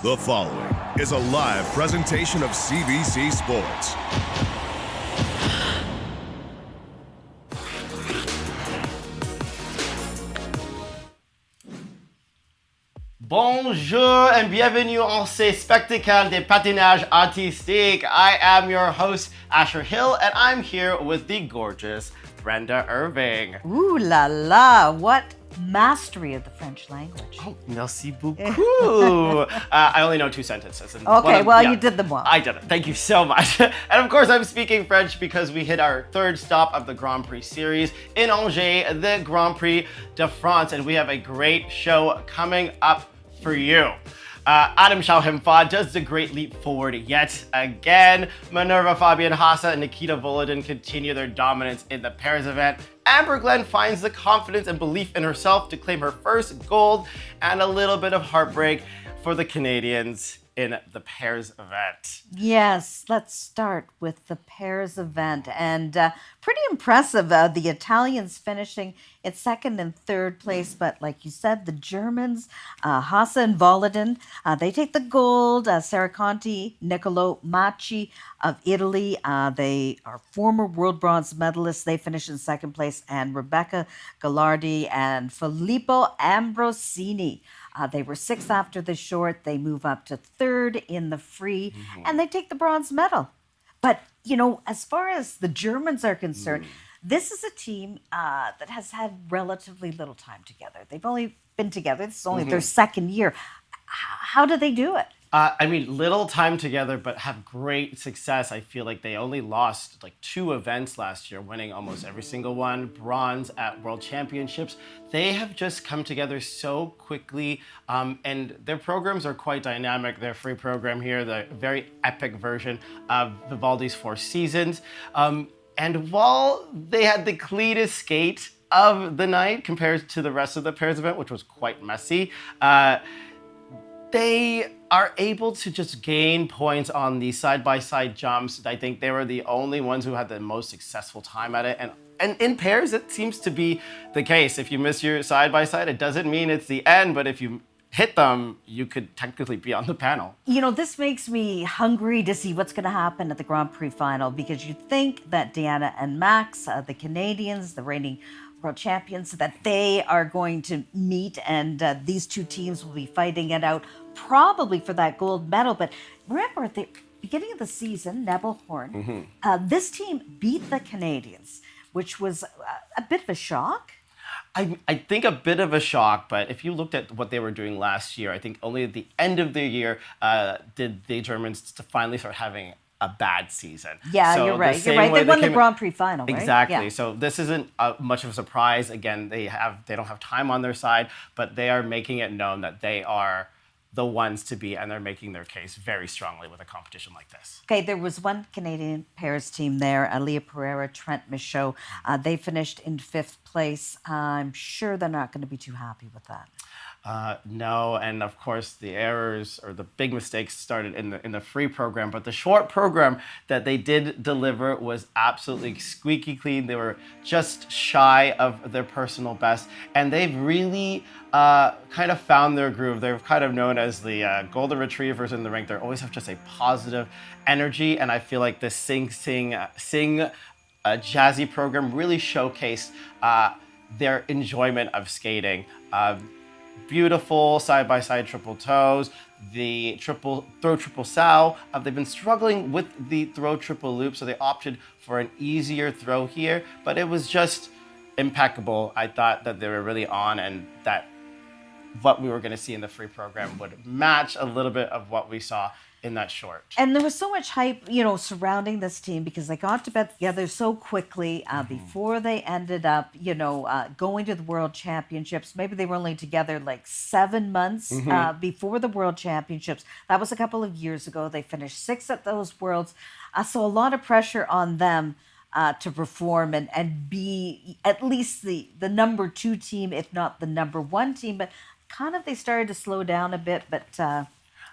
The following is a live presentation of CBC Sports. Bonjour and bienvenue en ces spectacles de patinage artistique. I am your host, Asher Hill, and I'm here with the gorgeous Brenda Irving. Ooh la la, what mastery of the French language. Oh, merci beaucoup. I only know two sentences. And Okay, you did them well. I did it. Thank you so much. And of course, I'm speaking French because we hit our third stop of the Grand Prix series in Angers, the Grand Prix de France, and we have a great show coming up for you. Adam Schauhemfa does the great leap forward yet again. Minerva Fabian Haase and Nikita Volodin continue their dominance in the pairs event. Amber Glenn finds the confidence and belief in herself to claim her first gold, and a little bit of heartbreak for the Canadians in the pairs event. Yes, let's start with the pairs event. And pretty impressive, the Italians finishing in second and third place. But like you said, the Germans, Haase and Volodin, they take the gold. Sarah Conti, Niccolo Macchi of Italy, they are former world bronze medalists. They finish in second place. And Rebecca Gallardi and Filippo Ambrosini, they were sixth after the short. They move up to third in the free, and they take the bronze medal. But, you know, as far as the Germans are concerned, this is a team that has had relatively little time together. They've only been together. This is only their second year. How do they do it? Little time together, but have great success. I feel like they only lost like 2 events last year, winning almost every single one, bronze at World Championships. They have just come together so quickly, and their programs are quite dynamic. Their free program here, the very epic version of Vivaldi's 4 Seasons. And while they had the cleanest skate of the night compared to the rest of the pairs event, which was quite messy, they are able to just gain points on the side-by-side jumps. I think they were the only ones who had the most successful time at it. And in pairs, it seems to be the case. If you miss your side-by-side, it doesn't mean it's the end, but if you hit them, you could technically be on the panel. You know, this makes me hungry to see what's going to happen at the Grand Prix final, because you think that Diana and Max, the Canadians, the reigning world champions, that they are going to meet, and these two teams will be fighting it out probably for that gold medal. But remember, at the beginning of the season, Nebelhorn, this team beat the Canadians, which was a bit of a shock. I think a bit of a shock, but if you looked at what they were doing last year, I think only at the end of the year did the Germans finally start having a bad season. Yeah, so you're right. They won the Grand Prix final, right? Exactly. Yeah. So this isn't much of a surprise. Again, they don't have time on their side, but they are making it known that they are the ones to be, and they're making their case very strongly with a competition like this. Okay, there was one Canadian pairs team there, Leah Pereira, Trent Michaud. They finished in 5th place. I'm sure they're not going to be too happy with that. No, and of course the errors or the big mistakes started in the free program, but the short program that they did deliver was absolutely squeaky clean. They were just shy of their personal best, and they've really kind of found their groove. They're kind of known as the golden retrievers in the rink. They always have just a positive energy, and I feel like the Sing Jazzy program really showcased their enjoyment of skating. Beautiful side-by-side triple toes, the triple sow. They've been struggling with the throw triple loop, so they opted for an easier throw here, but it was just impeccable. I thought that they were really on, and that what we were going to see in the free program would match a little bit of what we saw in that short. And there was so much hype, you know, surrounding this team, because they got to bed together so quickly before they ended up, you know, going to the World Championships. Maybe they were only together like 7 months before the World Championships. That was a couple of years ago. They finished 6th at those Worlds. So a lot of pressure on them to perform and be at least the number 2 team, if not the number 1 team. But kind of they started to slow down a bit, but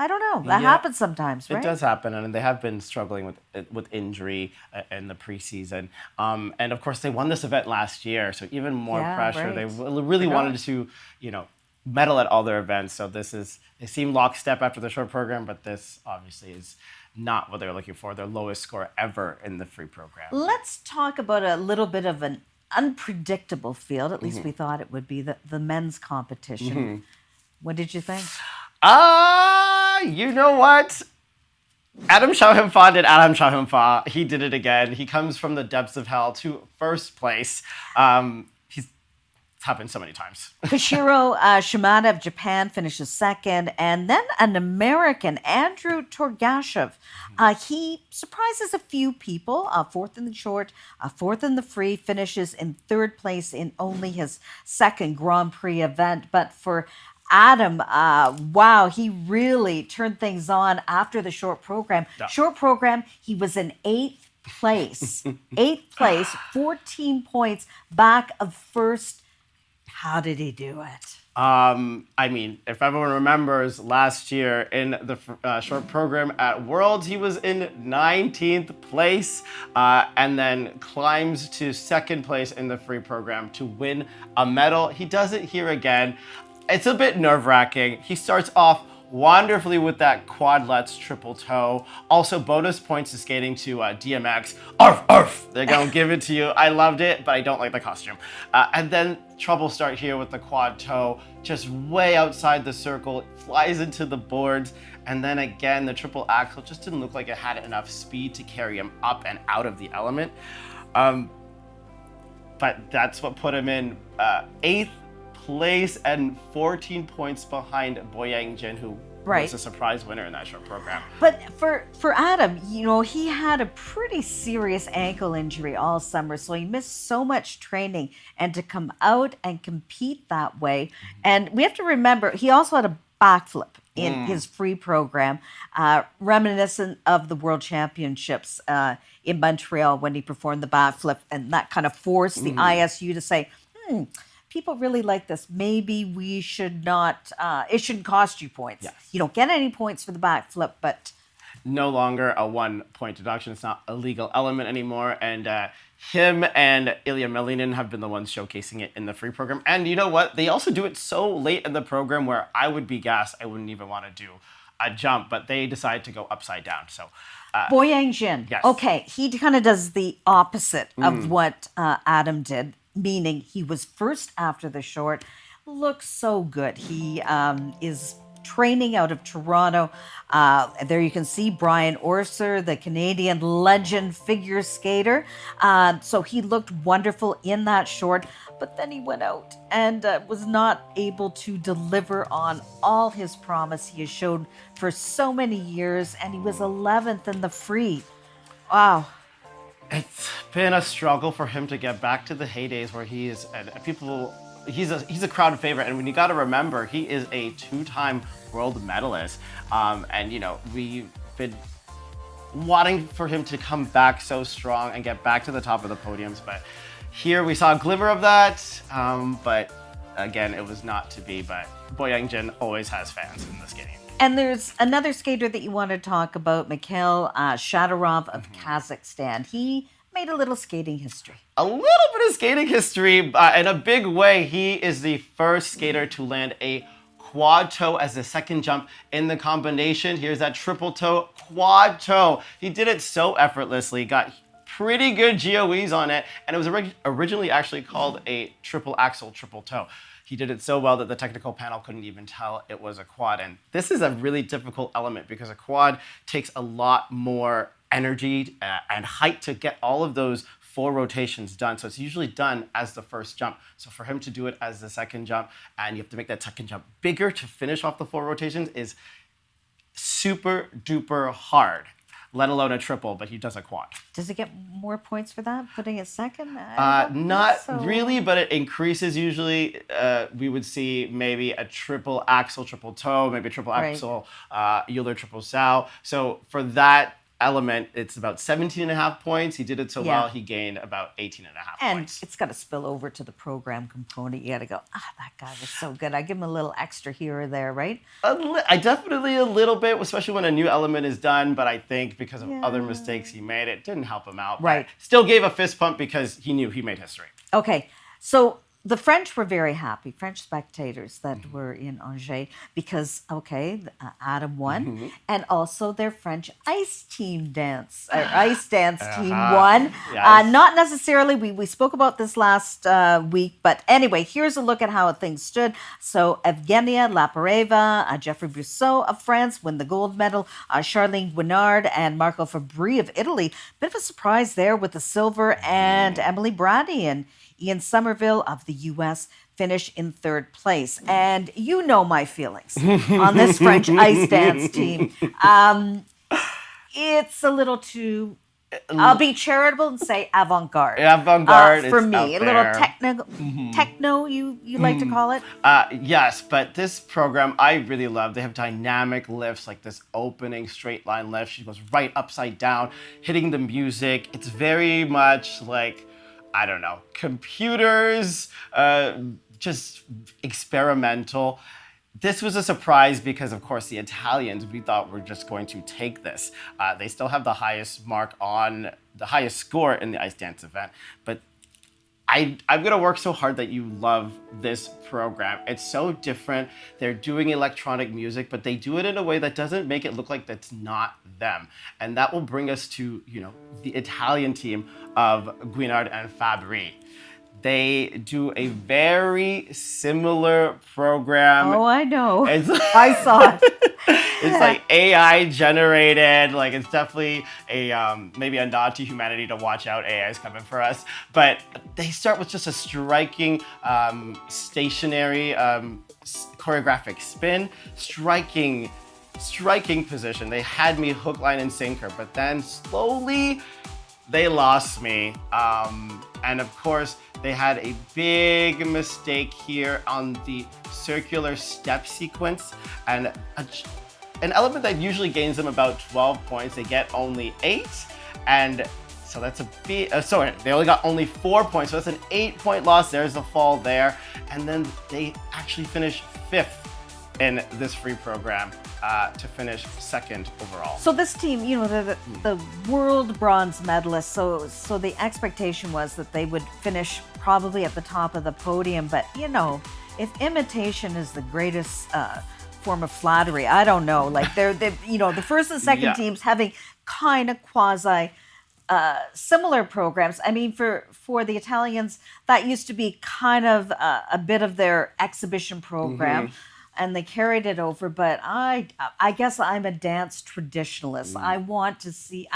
I don't know. That happens sometimes, right? It does happen, and they have been struggling with injury in the preseason. And of course, they won this event last year, so even more pressure. Right. They really wanted to, you know, medal at all their events. So they seem lockstep after the short program, but this obviously is not what they're looking for. Their lowest score ever in the free program. Let's talk about a little bit of an unpredictable field. At least we thought it would be the men's competition. What did you think? You know what? Adam Xiaohemfa did Adam Xiaohemfa. He did it again. He comes from the depths of hell to first place. It's happened so many times. Koshiro Shimada of Japan finishes second, and then an American, Andrew Torgashev. He surprises a few people, fourth in the short, fourth in the free, finishes in third place in only his second Grand Prix event. But for Adam, wow, he really turned things on after the short program. Yeah. Short program, he was in eighth place. Eighth place, 14 points back of first. How did he do it? I mean, if everyone remembers last year in the short program at Worlds, he was in 19th place and then climbs to second place in the free program to win a medal. He does it here again. It's a bit nerve-wracking. He starts off wonderfully with that quadlets triple toe. Also bonus points to skating to DMX. Arf, arf. They're gonna give it to you. I loved it, but I don't like the costume. And then trouble start here with the quad toe, just way outside the circle, flies into the boards. And then again, the triple axel just didn't look like it had enough speed to carry him up and out of the element. But that's what put him in eighth place and 14 points behind Boyang Jin, who was a surprise winner in that short program. But for Adam, you know, he had a pretty serious ankle injury all summer, so he missed so much training. And to come out and compete that way, and we have to remember, he also had a backflip in his free program, reminiscent of the World Championships in Montreal when he performed the backflip, and that kind of forced the ISU to say, people really like this. Maybe we should not, it shouldn't cost you points. Yes. You don't get any points for the backflip, but... No longer a 1 point deduction. It's not a legal element anymore. And him and Ilya Melinin have been the ones showcasing it in the free program. And you know what? They also do it so late in the program where I would be gassed. I wouldn't even want to do a jump, but they decide to go upside down. So Boyang Jin. Yes. Okay, he kind of does the opposite of what Adam did, meaning he was first after the short. Looks so good. He is training out of Toronto. There you can see Brian Orser, the Canadian legend figure skater. So he looked wonderful in that short, but then he went out and was not able to deliver on all his promise he has shown for so many years, and he was 11th in the free. Wow. It's been a struggle for him to get back to the heydays where he is, and people, he's a crowd favorite. And when you got to remember, he is a 2-time world medalist. And you know, we've been wanting for him to come back so strong and get back to the top of the podiums. But here we saw a glimmer of that. But again, it was not to be. But Boyang Jin always has fans in the skating. And there's another skater that you want to talk about, Mikhail Shadorov of Kazakhstan. He made a little skating history. A little bit of skating history. In a big way, he is the first skater to land a quad toe as the second jump in the combination. Here's that triple toe, quad toe. He did it so effortlessly, got pretty good GOEs on it, and it was originally actually called a triple axel, triple toe. He did it so well that the technical panel couldn't even tell it was a quad. And this is a really difficult element because a quad takes a lot more energy and height to get all of those 4 rotations done. So it's usually done as the first jump. So for him to do it as the second jump, and you have to make that second jump bigger to finish off the 4 rotations, is super duper hard, let alone a triple, but he does a quad. Does he get more points for that, putting it second? Not really, but it increases usually. We would see maybe a triple axel, triple toe, maybe a triple axel, Euler triple sow. So for that element, it's about 17.5 points. He did it so well, he gained about 18.5 and points. It's got to spill over to the program component. You got to go, that guy was so good. I give him a little extra here or there, right? I definitely a little bit, especially when a new element is done, but I think because of other mistakes he made, it didn't help him out. Right. But still gave a fist pump because he knew he made history. Okay, so the French were very happy, French spectators that were in Angers, because, Adam won, and also their French ice dance team won. Yes. Not necessarily, we spoke about this last week, but anyway, here's a look at how things stood. So Evgenia Lapareva, Jeffrey Brousseau of France win the gold medal, Charlene Guinard and Marco Fabri of Italy. Bit of a surprise there with the silver, and Emily Brady and Ian Somerville of the U.S. finish in third place. And you know my feelings on this French ice dance team. It's a little too, I'll be charitable and say avant-garde. Avant-garde, for it's me. out A little there. techno, you like to call it? Yes, but this program I really love. They have dynamic lifts, like this opening straight line lift. She goes right upside down, hitting the music. It's very much like, I don't know, computers, just experimental. This was a surprise because, of course, the Italians, we thought were just going to take this. They still have the highest score in the ice dance event, but I'm going to work so hard that you love this program. It's so different. They're doing electronic music, but they do it in a way that doesn't make it look like that's not them. And that will bring us to, the Italian team of Guinard and Fabri. They do a very similar program. Oh, I know. I saw it. It's like AI generated. Like, it's definitely maybe a nod to humanity to watch out. AI is coming for us. But they start with just a striking stationary choreographic spin, striking position. They had me hook, line, and sinker, but then slowly they lost me. And of course, they had a big mistake here on the circular step sequence, and an element that usually gains them about 12 points, they get only 8, and so that's a bit, they only got only 4 points, so that's an 8-point loss. There's a fall there, and then they actually finished 5th in this free program to finish 2nd overall. So this team, the world bronze medalists, so the expectation was that they would finish probably at the top of the podium, but if imitation is the greatest form of flattery, I don't know. Like they're the first and second teams having kind of quasi similar programs. I mean, for the Italians, that used to be kind of a bit of their exhibition program. And they carried it over, but I guess I'm a dance traditionalist. I want to see,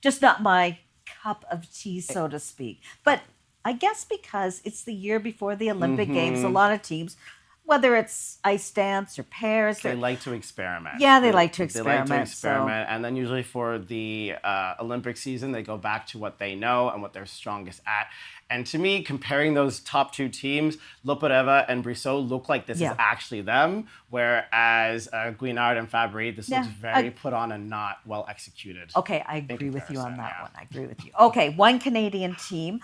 just not my cup of tea, so to speak. But I guess because it's the year before the Olympic Games, a lot of teams, whether it's ice dance or pairs, they like to experiment. Yeah, they like to experiment. They like to experiment, and then usually for the Olympic season, they go back to what they know and what they're strongest at. And to me, comparing those top two teams, Lopareva and Brousseau look like this is actually them, whereas Guinard and Fabri, this looks very put on and not well executed. Okay, I agree with you on that one. I agree with you. Okay, one Canadian team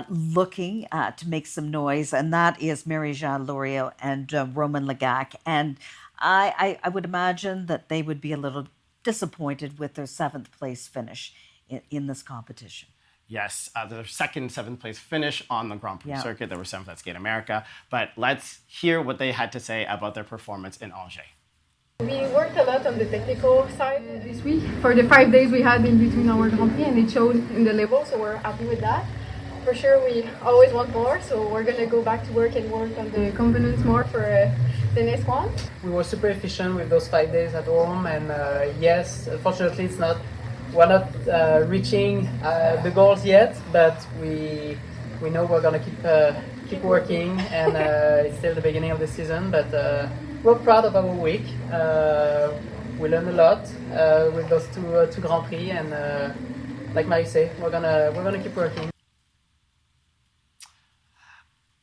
looking to make some noise, and that is Marie-Jeanne Loriot and Roman Legac. And I would imagine that they would be a little disappointed with their 7th place finish in this competition. Yes, their 2nd, 7th place finish on the Grand Prix circuit. They were 7th at Skate America. But let's hear what they had to say about their performance in Angers. We worked a lot on the technical side this week for the 5 days we had in between our Grand Prix, and it showed in the level, so we're happy with that. For sure, we always want more, so we're going to go back to work and work on the components more for the next one. We were super efficient with those 5 days at home, and yes, unfortunately, we're not reaching the goals yet, but we know we're gonna keep working, and it's still the beginning of the season. But we're proud of our week. We learned a lot with those two Grand Prix, and like Marie said, we're gonna keep working.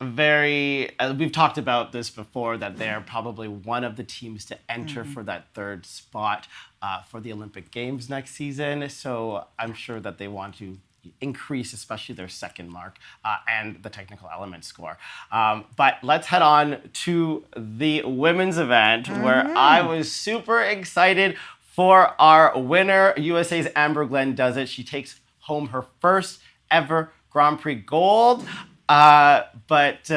We've talked about this before, that they're probably one of the teams to enter for that 3rd spot for the Olympic Games next season. So I'm sure that they want to increase, especially their 2nd mark and the technical element score. But let's head on to the women's event, where I was super excited for our winner. USA's Amber Glenn does it. She takes home her 1st ever Grand Prix gold. But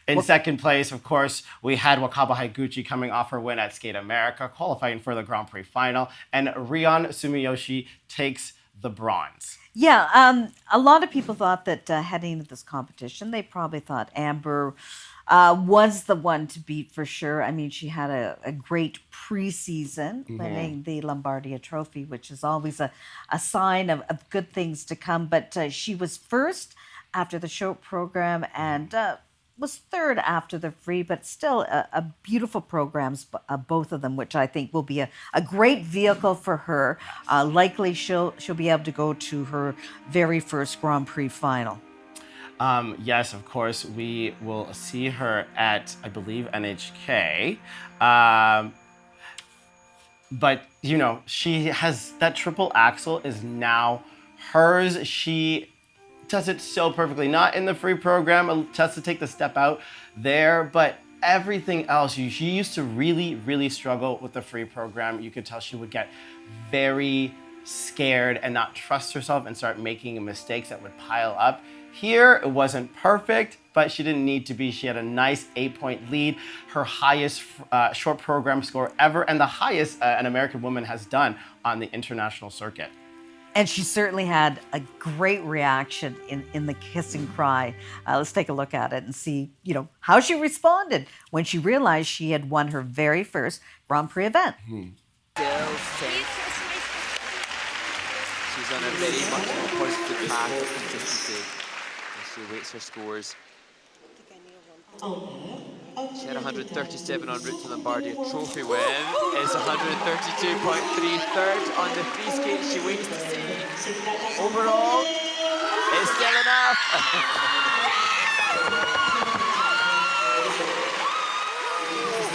in second place, of course, we had Wakaba Higuchi coming off her win at Skate America, qualifying for the Grand Prix final, and Rion Sumiyoshi takes the bronze. Yeah, a lot of people thought that heading into this competition, they probably thought Amber was the one to beat for sure. I mean, she had a great preseason, winning the Lombardia Trophy, which is always a sign of good things to come. But she was first after the short program and was third after the free, but still a beautiful programs, both of them, which I think will be a great vehicle for her. Likely she'll be able to go to her very first Grand Prix final. Yes, of course, we will see her at, I believe, NHK. But, you know, she has that triple axel is now hers. She does it so perfectly. Not in the free program, just to take the step out there, but everything else. She used to really struggle with the free program. You could tell she would get very scared and not trust herself and start making mistakes that would pile up. Here, it wasn't perfect, but she didn't need to be. She had a nice 8-point lead, her highest short program score ever, and the highest an American woman has done on the international circuit. And she certainly had a great reaction in the kiss and cry. Let's take a look at it and see, you know, how she responded when she realized she had won her very first Grand Prix event. She's on a very much more positive path of consistency as she awaits her scores. She had 137 en route to the Lombardia Trophy win. It's 132.3, third on the free skate. She waits to see. Overall, it's still enough.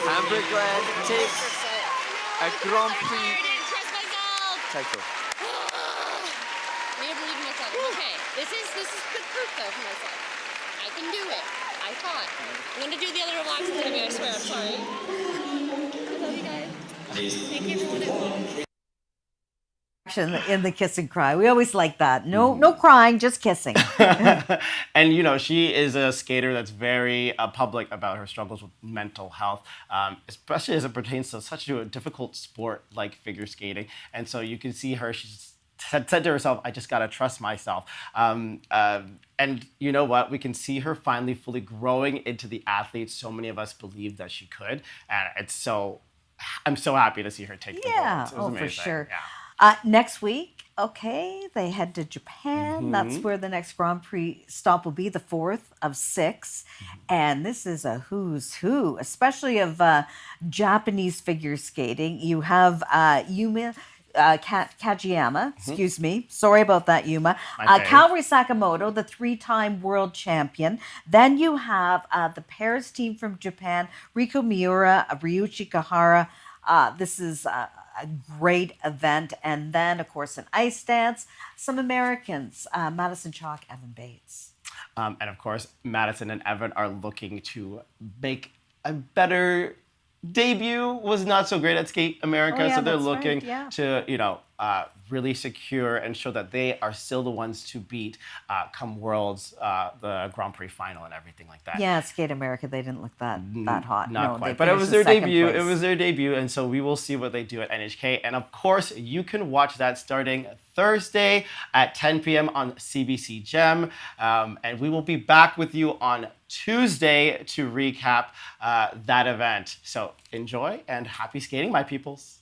Amber Glenn takes a Grand Prix title. Okay, this is good proof though for myself. I can do it. I thought. I'm gonna do the other relaxing interview, I swear, I'm sorry. I love you guys. Thank you everyone at home. In the kiss and cry. We always like that. No crying, just kissing. And, you know, she is a skater that's very public about her struggles with mental health, especially as it pertains to such a difficult sport like figure skating. And so you can see her, she's said to herself, I just got to trust myself. And you know what? We can see her finally fully growing into the athlete so many of us believed that she could. And I'm so happy to see her take the gold. It was amazing. For sure. Yeah. Next week, okay, they head to Japan. That's where the next Grand Prix stop will be, the 4th of 6. And this is a who's who, especially of Japanese figure skating. You have Yuma Kajiyama, excuse me. Sorry about that, Yuma. Kaori Sakamoto, the 3-time world champion. Then you have the pairs team from Japan, Riko Miura, Ryuichi Kahara. This is a great event. And then, of course, in ice dance, some Americans, Madison Chalk, Evan Bates. And of course, Madison and Evan are looking to make a better debut. Was not so great at Skate America, so they're looking to, you know, really secure and show that they are still the ones to beat come Worlds, the Grand Prix final and everything like that. Yeah, Skate America, they didn't look that hot. Not quite, but it was their debut. It was their debut, and so we will see what they do at NHK. And of course, you can watch that starting Thursday at 10 p.m. on CBC Gem. And we will be back with you on Tuesday to recap that event. So enjoy and happy skating, my peoples.